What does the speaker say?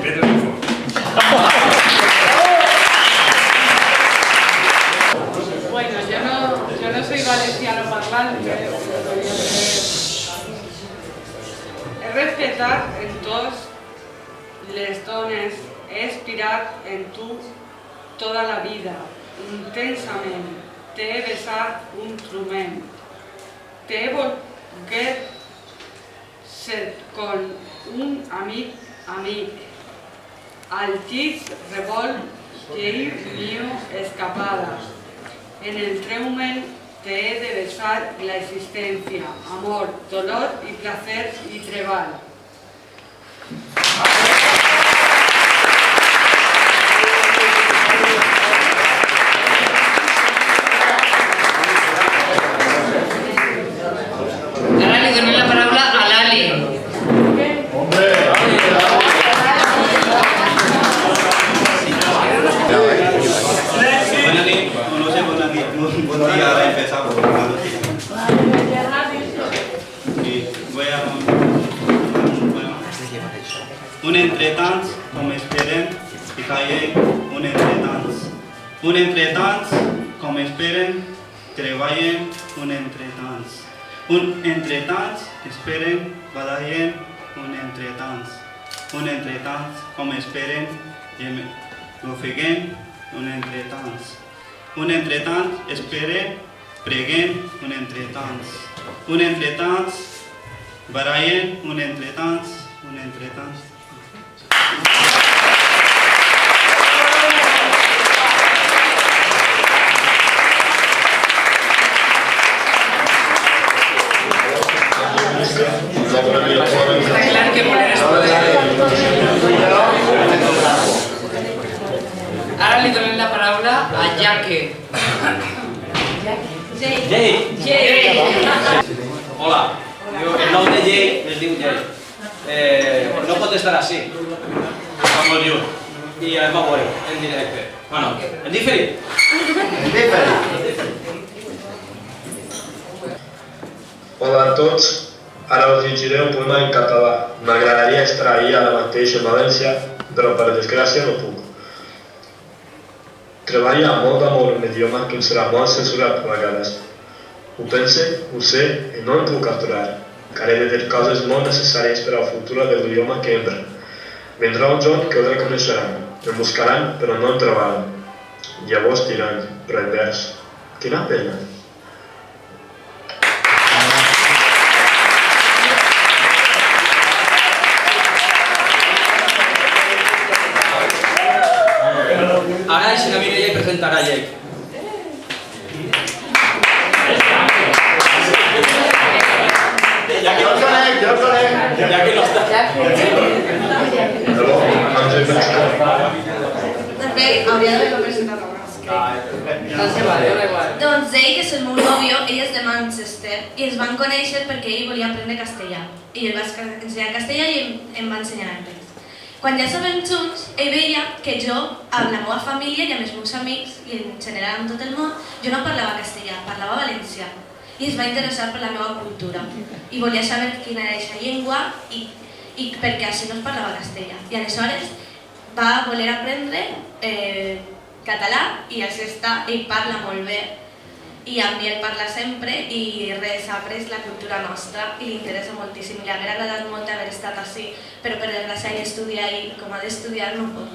Bueno, yo no soy valenciano parlante, es respetar en tots les dones, és pirar en tu toda la vida, intensament, t'he besat un trument, t'he volguet ser con un amic, al llit revolt, lleir mío escapada, en el treumen te he de besar la existencia, amor, dolor y placer y treball. Ahora le doy la palabra a Lali. Buenas noches, no sé, buen día, ahora empezamos. Y voy a un entretemps, com esperen, i calle un entretemps. Un entretemps, com esperen, treballen un entretemps. Un entretemps, esperen, badallen un entretemps. Un entretemps, com esperen, l'ofeguen un entretemps. Un entretemps, esperen, preguen un entretemps. Un entretemps, barallen un entretemps. Un entretemps. Ahora le doy la palabra a Jaque. Jay. Hola, el nom de Jay es diu Jay. No pot estar així. Va molt lluny. I el va veure en directe. Bueno, en diferit. Hola a tots, ara us llegiré un poema en català. M'agradaria estar ahir ara mateix en València, però per desgràcia no puc. Treballo amb molt d'amor un idioma que em serà molt censurat a vegades. Ho pense, ho sé i no em puc aturar. Encara he de dir coses molt necessàries per al futur de l'idioma que empra. Vindrà un joc que ho reconeixeran, em buscaran però no em trobaran. Llavors diran, però en vers, quina pena. Ara és la Mireia i presentarà Jay. Ja que no està. Hello, I'm Jay Mexico. Hauria d'haver presentat abans, crec. Doncs ell, que és el meu nòvio, ell és de Manchester i ens van conèixer perquè ell volia aprendre castellà. I ell va ensenyar castellà i em va ensenyar anglès. Quan ja estàvem junts, ell veia que jo, amb la meva família i amb els meus amics, i en general amb tot el món, jo no parlava castellà, parlava valencià. I es va interessar per la meva cultura. I volia saber quina era aquesta llengua i perquè així no es parlava castellà. I aleshores va voler aprendre català i així està, ell parla molt bé. I amb mi el parla sempre i res, ha après la cultura nostra i li interessa moltíssim. Li hauria agradat molt haver estat així, però per desgràcia ell estudia i com ha d'estudiar no pot.